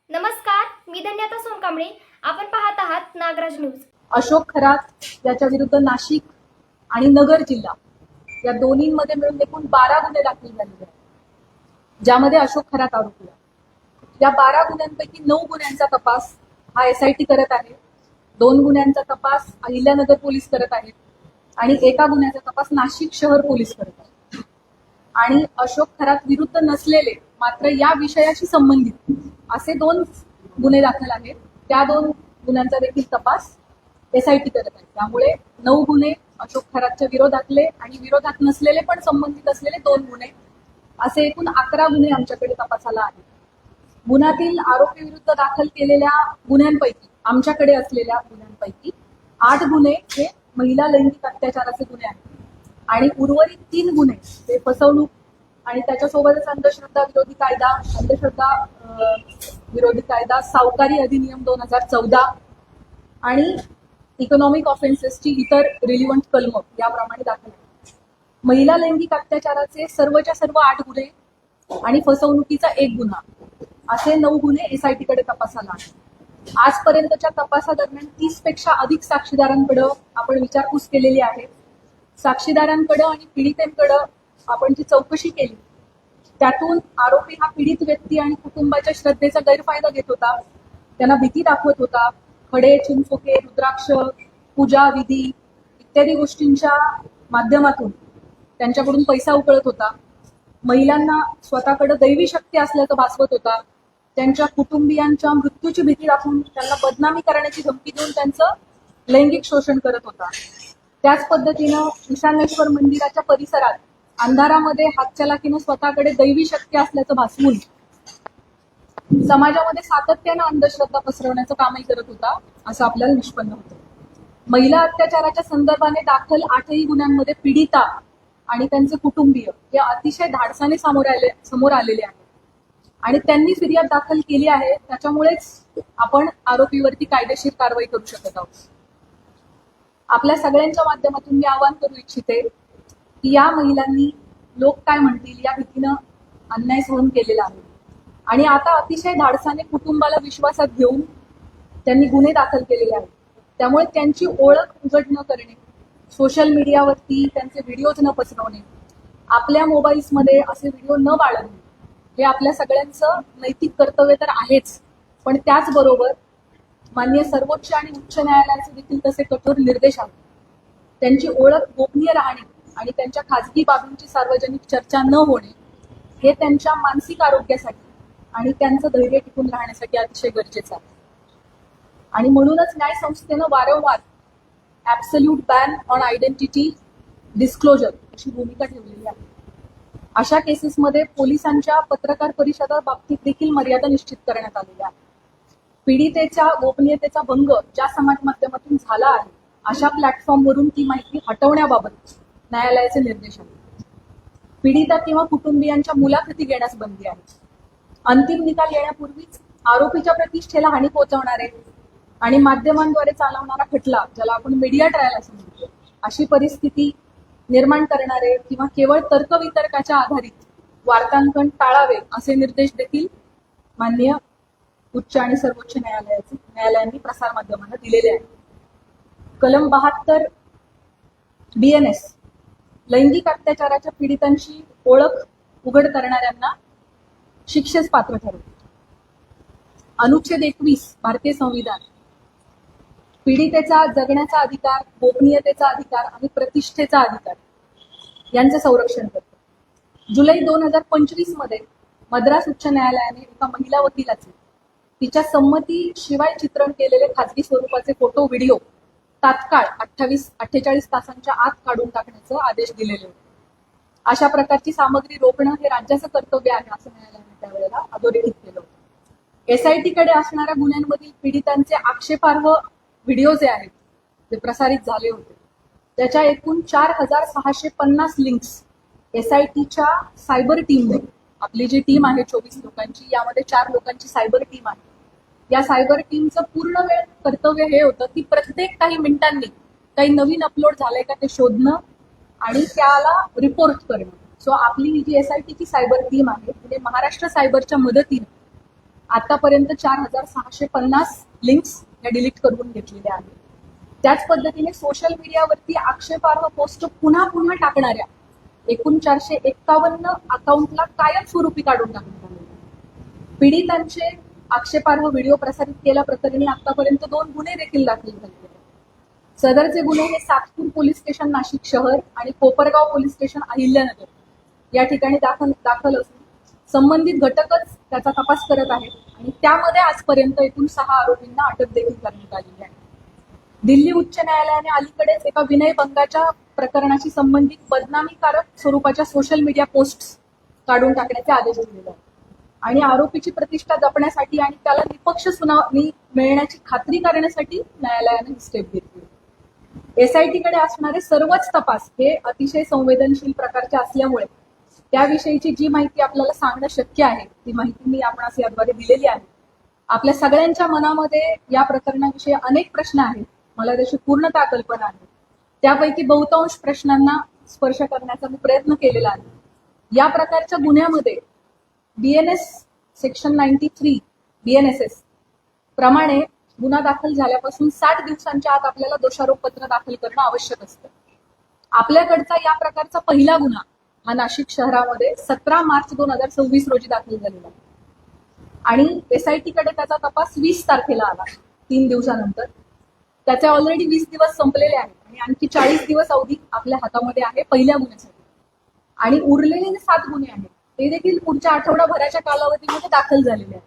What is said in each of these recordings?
नमस्कार, मी धन्यता सोनकांबळे. आपण पाहत आहात नागराज न्यूज. अशोक खरात याच्या विरुद्ध नाशिक आणि नगर जिल्हा या दोन्हीमध्ये मिळून एकूण 12 गुन्हे दाखल झालेले आहेत, ज्यामध्ये अशोक खरात आरोपी आहे. या 12 गुन्ह्यांपैकी 9 गुन्ह्यांचा तपास हा एसआयटी करत आहे, 2 गुन्ह्यांचा तपास अहिल्यानगर पोलीस करत आहेत आणि एका गुन्ह्याचा तपास नाशिक शहर पोलीस करत आहेत. आणि अशोक खरात विरुद्ध नसलेले मात्र या विषयाशी संबंधित असे 2 गुन्हे दाखल आहेत. त्या 2 गुन्ह्यांचा देखील तपास एसआयटी करत आहे. त्यामुळे 9 गुन्हे अशोक खरातच्या विरोधातले आणि विरोधात नसलेले पण संबंधित असलेले 2 गुन्हे असे एकूण 11 गुन्हे आमच्याकडे तपासाला आहेत. गुन्ह्यातील आरोपी विरुद्ध दाखल केलेल्या गुन्ह्यांपैकी आमच्याकडे असलेल्या गुन्ह्यांपैकी 8 गुन्हे हे महिला लैंगिक अत्याचाराचे गुन्हे आहेत आणि उर्वरित 3 गुन्हे हे फसवणूक आणि त्याच्यासोबतच अंधश्रद्धा विरोधी कायदा, अंधश्रद्धा विरोधी कायदा, सावकारी अधिनियम 2014 आणि इकॉनॉमिक ऑफेन्सेसची इतर रिलिव्हंट कलम याप्रमाणे दाखल आहेत. महिला लैंगिक अत्याचाराचे सर्वच्या सर्व 8 गुन्हे आणि फसवणुकीचा 1 गुन्हा असे 9 गुन्हे एसआयटीकडे तपासाला आहेत. आजपर्यंतच्या तपासादरम्यान 30 पेक्षा अधिक साक्षीदारांकडे आपण विचारपूस केलेली आहे. साक्षीदारांकडे आणि पीडितेंकडे आपण जी चौकशी केली त्यातून आरोपी हा पीडित व्यक्ती आणि कुटुंबाच्या श्रद्धेचा गैरफायदा घेत होता, त्यांना भीती दाखवत होता, खडे, चिंचोके, रुद्राक्ष, पूजा विधी इत्यादी गोष्टींच्या माध्यमातून त्यांच्याकडून पैसा उकळत होता, महिलांना स्वतःकडे दैवी शक्ती असल्याचं भासवत होता, त्यांच्या कुटुंबियांच्या मृत्यूची भीती दाखवून त्यांना बदनामी करण्याची धमकी देऊन त्यांचं लैंगिक शोषण करत होता. त्याच पद्धतीनं ईशानेश्वर मंदिराच्या परिसरात अंधारामध्ये हातचलाखीनं स्वतःकडे दैवी शक्ती असल्याचं भासवून समाजामध्ये सातत्यानं अंधश्रद्धा पसरवण्याचं कामही करत होता असं आपल्याला निष्पन्न होतं. महिला अत्याचाराच्या संदर्भाने दाखल 8ही गुन्ह्यांमध्ये पीडिता आणि त्यांचे कुटुंबीय हे अतिशय धाडसाने समोर आलेले आहेत आणि त्यांनी फिर्याद दाखल केली आहे. त्याच्यामुळेच आपण आरोपीवरती कायदेशीर कारवाई करू शकत आहोत. आपल्या सगळ्यांच्या माध्यमातून मी आवाहन करू इच्छिते की या महिलांनी लोक काय म्हणतील या भीतीनं अन्याय सहन केलेला आहे आणि आता अतिशय धाडसाने कुटुंबाला विश्वासात घेऊन त्यांनी गुन्हे दाखल केलेले आहेत. त्यामुळे त्यांची ओळख उघड न करणे, सोशल मीडियावरती त्यांचे व्हिडिओज न पसरवणे, आपल्या मोबाईल्समध्ये असे व्हिडिओ न बाळगणे हे आपल्या सगळ्यांचं नैतिक कर्तव्य तर आहेच, पण त्याचबरोबर माननीय सर्वोच्च आणि उच्च न्यायालयाचे देखील तसे कठोर निर्देश आहेत. त्यांची ओळख गोपनीय राहणे आणि त्यांच्या खाजगी बाबींची सार्वजनिक चर्चा न होणे हे त्यांच्या मानसिक आरोग्यासाठी आणि त्यांचं धैर्य टिकून राहण्यासाठी अतिशय गरजेचं आहे. आणि म्हणूनच न्याय संस्थेनं वारंवार absolute ban on identity disclosure अशी भूमिका ठेवलेली आहे. अशा केसेसमध्ये पोलिसांच्या पत्रकार परिषदा बाबतीत देखील मर्यादा निश्चित करण्यात आलेल्या आहे. पीडितेच्या गोपनीयतेचा भंग ज्या समाज माध्यमातून झाला आहे अशा प्लॅटफॉर्मवरून ती माहिती हटवण्याबाबत न्यायालयाचे निर्देश आहेत. पीडिता किंवा कुटुंबियांच्या मुलाखती घेण्यास बंदी आहे. अंतिम निकाल येण्यापूर्वीच आरोपीच्या प्रतिष्ठेला हानी पोहोचवणारे आणि माध्यमांद्वारे चालवणारा खटला, ज्याला आपण मीडिया ट्रायल असं म्हणतो, अशी परिस्थिती निर्माण करणारे किंवा केवळ तर्कवितर्काच्या आधारित वार्तांकन टाळावे असे निर्देश देखील माननीय उच्च आणि सर्वोच्च न्यायालयांनी प्रसारमाध्यमांना दिलेले आहेत. कलम 72 BNS लैंगिक अत्याचाराच्या पीडितांची ओळख उघड करणाऱ्यांना शिक्षेस पात्र ठरवते. अनुच्छेद 21 भारतीय संविधान पीडितेचा जगण्याचा अधिकार, गोपनीयतेचा अधिकार आणि प्रतिष्ठेचा अधिकार यांचे संरक्षण करते. जुलै 2025 मध्ये मद्रास उच्च न्यायालयाने एका महिला वकिलाचे तिच्या संमतीशिवाय चित्रण केलेले खाजगी स्वरूपाचे फोटो व्हिडिओ तात्काळ 48 तासांच्या आत काढून टाकण्याचे आदेश दिलेले होते. अशा प्रकारची सामग्री रोखणं हे राज्याचं कर्तव्य आहे असं न्यायालयाने त्यावेळेला अधोरेखित केलं होतं. एसआयटीकडे असणाऱ्या गुन्ह्यांमधील पीडितांचे आक्षेपार्ह व्हिडिओ जे आहेत जे प्रसारित झाले होते त्याच्या एकूण 4650 लिंक्स एसआयटीच्या सायबर टीमने, आपली जी टीम आहे 24 लोकांची, यामध्ये 4 लोकांची सायबर टीम आहे. या सायबर टीमचं पूर्ण वेळ कर्तव्य हे होतं की प्रत्येक काही मिनिटांनी काही नवीन अपलोड झालंय का ते शोधणं आणि त्याला रिपोर्ट करणं. सो आपली ही जी एसआयटीची सायबर टीम आहे तिने महाराष्ट्र सायबरच्या मदतीने आतापर्यंत 4,650 लिंक्स या डिलीट करून घेतलेल्या आहेत. त्याच पद्धतीने सोशल मीडियावरती आक्षेपार्ह पोस्ट पुन्हा पुन्हा टाकणाऱ्या एकूण 451 अकाउंटला कायमस्वरूपी काढून टाकण्यात आले. पीडितांचे आक्षेपार्ह व्हिडिओ प्रसारित केल्याप्रकरणी आतापर्यंत 2 गुन्हे देखील दाखल झाले आहेत. सदरचे गुन्हे हे सातपूर पोलीस स्टेशन नाशिक शहर आणि कोपरगाव पोलीस स्टेशन अहिल्यानगर या ठिकाणी दाखल असून संबंधित घटकच त्याचा तपास करत आहेत आणि त्यामध्ये आजपर्यंत एकूण 6 आरोपींना अटक देखील करण्यात आलेली आहे. दिल्ली उच्च न्यायालयाने अलीकडेच एका विनयभंगाच्या प्रकरणाशी संबंधित बदनामीकारक स्वरूपाच्या सोशल मीडिया पोस्ट्स काढून टाकण्याचे आदेश दिलेले आहेत आणि आरोपीची प्रतिष्ठा जपण्यासाठी आणि त्याला निपक्ष सुनावणी मिळण्याची खात्री करण्यासाठी न्यायालयाने ही स्टेप घेतली. SIT कडे असणारे सर्वच तपास हे अतिशय संवेदनशील प्रकारचे असल्यामुळे त्याविषयीची जी माहिती आपल्याला सांगणं शक्य आहे ती माहिती मी आपणास याद्वारे दिलेली आहे. आपल्या सगळ्यांच्या मनामध्ये या प्रकरणाविषयी अनेक प्रश्न आहेत. मला त्याची पूर्णतः कल्पना आहे. त्यापैकी बहुतांश प्रश्नांना स्पर्श करण्याचा मी प्रयत्न केलेला आहे. या प्रकारच्या गुन्ह्यामध्ये BNS सेक्शन 93 BNSS प्रमाणे गुन्हा दाखल झाल्यापासून 60 दिवसांच्या आत आपल्याला दोषारोपपत्र दाखल करणं आवश्यक असतं. आपल्याकडचा या प्रकारचा पहिला गुन्हा हा नाशिक शहरामध्ये 17 मार्च 2026 रोजी दाखल झालेला आहे आणि SIT कडे त्याचा तपास 20 तारखेला आला, 3 दिवसानंतर. त्याचे ऑलरेडी 20 दिवस संपलेले आहेत आणि आणखी 40 दिवस अवधी आपल्या हातामध्ये आहे पहिल्या गुन्ह्यासाठी आणि उरलेले जे 7 गुन्हे आहेत ते देखील पुढच्या आठवडाभराच्या कालावधीमध्ये दाखल झालेले आहेत.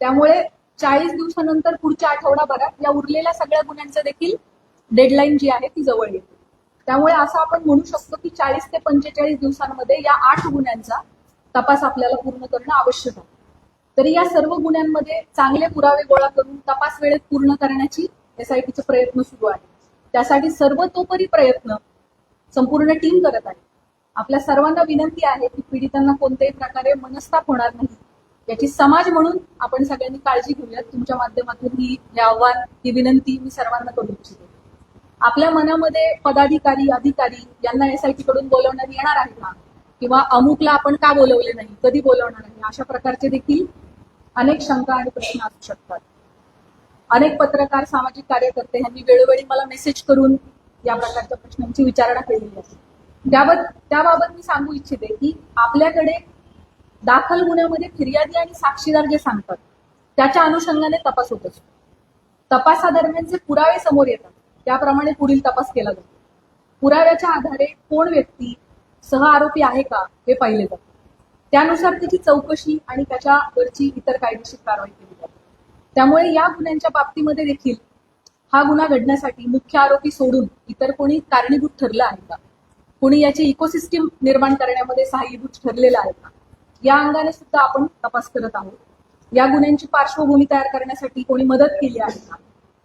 त्यामुळे 40 दिवसानंतर पुढच्या आठवडाभरात या उरलेल्या सगळ्या गुन्ह्यांचं देखील डेडलाईन जी आहे ती जवळ येते. त्यामुळे असं आपण म्हणू शकतो की 40 ते 45 दिवसांमध्ये या 8 गुन्ह्यांचा तपास आपल्याला पूर्ण करणं आवश्यक आहे. तरी या सर्व गुन्ह्यांमध्ये चांगले पुरावे गोळा करून तपास वेळेत पूर्ण करण्याची SITचे प्रयत्न सुरू आहे. त्यासाठी सर्वतोपरी प्रयत्न संपूर्ण टीम करत आहे. आपल्या सर्वांना विनंती आहे की पीडितांना कोणत्याही प्रकारे मनस्ताप होणार नाही याची समाज म्हणून आपण सगळ्यांनी काळजी घेऊयात. तुमच्या माध्यमातून ही आव्हान, ही विनंती मी सर्वांना करू इच्छिते. आपल्या मनामध्ये पदाधिकारी, अधिकारी यांना SIT कडून बोलवण्यात येणार आहे का, किंवा अमुकला आपण का बोलवले नाही, कधी बोलवणार आहे, अशा प्रकारचे देखील अनेक शंका आणि प्रश्न असू शकतात. अनेक पत्रकार, सामाजिक कार्यकर्ते यांनी वेळोवेळी मला मेसेज करून या प्रकारच्या प्रश्नांची विचारणा केलेली आहे. त्याबाबत मी सांगू इच्छिते की आपल्याकडे दाखल गुन्ह्यामध्ये फिर्यादी आणि साक्षीदार जे सांगतात त्याच्या अनुषंगाने तपास होत असतो. तपासादरम्यान जे पुरावे समोर येतात त्याप्रमाणे पुढील तपास केला जातो. पुराव्याच्या आधारे कोण व्यक्ती सह आरोपी आहे का हे पाहिले जाते. त्यानुसार त्याची चौकशी आणि त्याच्यावरची इतर कायदेशीर कारवाई केली जाते. त्यामुळे या गुन्ह्यांच्या बाबतीमध्ये देखील हा गुन्हा घडण्यासाठी मुख्य आरोपी सोडून इतर कोणी कारणीभूत ठरलं आहे का, कोणी याची इकोसिस्टीम निर्माण करण्यामध्ये सहाय्यभूत ठरलेलं आहे का, या अंगाने सुद्धा आपण तपास करत आहोत. या गुन्ह्यांची पार्श्वभूमी तयार करण्यासाठी कोणी मदत केली आहे का,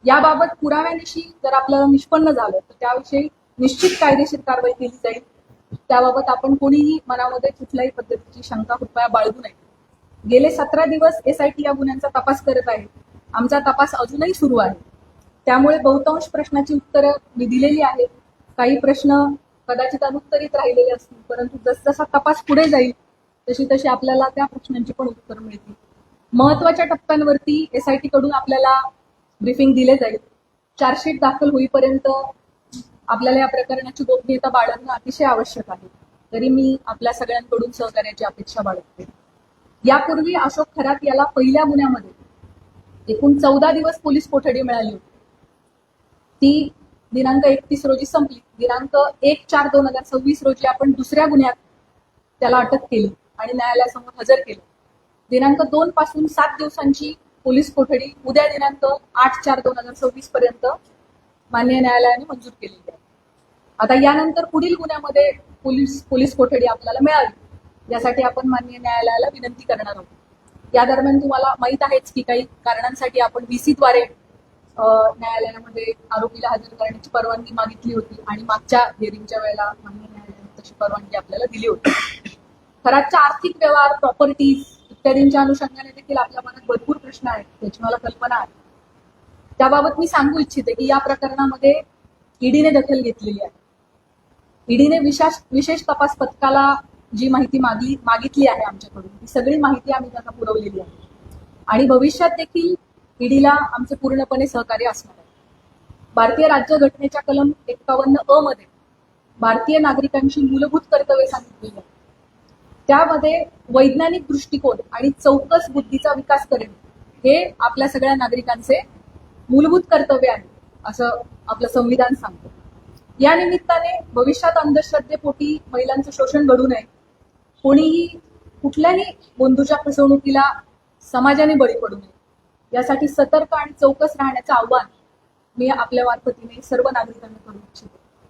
याबाबत पुराव्यानिशी जर आपल्याला निष्पन्न झालं तर त्याविषयी निश्चित कायदेशीर कारवाई केली जाईल. त्याबाबत आपण कोणीही मनामध्ये कुठल्याही पद्धतीची शंका कृपया बाळगू नये. गेले 17 दिवस SIT या गुन्ह्यांचा तपास करत आहे. आमचा तपास अजूनही सुरू आहे. त्यामुळे बहुतांश प्रश्नाची उत्तरं मी दिलेली आहेत. काही प्रश्न कदाचित अनुत्तरित राहिलेले असतील, परंतु जसजसा तपास पुढे जाईल तशी तशी आपल्याला त्या प्रश्नांची पण उत्तरं मिळतील. महत्वाच्या टप्प्यांवरती SIT कडून आपल्याला ब्रीफिंग दिले जाईल. चार्जशीट दाखल होईपर्यंत आपल्याला या प्रकरणाची गोपनीयता बाळगणं अतिशय आवश्यक आहे. तरी मी आपल्या सगळ्यांकडून सहकार्याची अपेक्षा बाळगते. यापूर्वी अशोक खरात याला पहिल्या गुन्ह्यामध्ये एकूण 14 दिवस पोलीस कोठडी मिळाली होती. ती दिनांक 31 रोजी संपली. दिनांक 1/4/2026 रोजी आपण दुसऱ्या गुन्ह्यात त्याला अटक केली आणि न्यायालयासमोर हजर केलं. दिनांक 2 पासून 7 दिवसांची पोलीस कोठडी उद्या दिनांक 8/4/2026 पर्यंत माननीय न्यायालयाने मंजूर केलेली आहे. आता यानंतर पुढील गुन्ह्यामध्ये पोलीस कोठडी आपल्याला मिळावी यासाठी आपण माननीय न्यायालयाला विनंती करणार आहोत. या दरम्यान तुम्हाला माहित आहेच की काही कारणांसाठी आपण VC द्वारे न्यायालयामध्ये आरोपीला हजर करण्याची परवानगी मागितली होती आणि मागच्या हिअरिंगच्या वेळेला माननीय न्यायालयाने तशी परवानगी आपल्याला दिली होती. खरातच्या आर्थिक व्यवहार, प्रॉपर्टीज इत्यादींच्या अनुषंगाने देखील आपल्या मनात भरपूर प्रश्न आहेत, त्याची मला कल्पना आहे. त्याबाबत मी सांगू इच्छिते की या प्रकरणामध्ये ईडीने दखल घेतलेली आहे. ईडीने विशेष तपास पथकाला जी माहिती मागितली आहे आमच्याकडून ती सगळी माहिती आम्ही त्यांना पुरवलेली आहे. आणि भविष्यात देखील ईडीला आमचे पूर्णपणे सहकार्य असणार आहे. भारतीय राज्यघटनेच्या कलम 51 मध्ये भारतीय नागरिकांची मूलभूत कर्तव्ये सांगितलेली आहेत. त्यामध्ये वैज्ञानिक दृष्टिकोन आणि चौकस बुद्धीचा विकास करणे हे आपल्या सगळ्या नागरिकांचे मूलभूत कर्तव्य आहे असं आपलं संविधान सांगतं. या निमित्ताने भविष्यात अंधश्रद्धेपोटी महिलांचं शोषण घडू नये, कोणीही कुठल्याही बंधूच्या फसवणुकीला समाजाने बळी पडू नये, यासाठी सतर्क आणि चौकस राहण्याचं आव्हान मी आपल्या मार्फतीने सर्व नागरिकांना करू इच्छिते.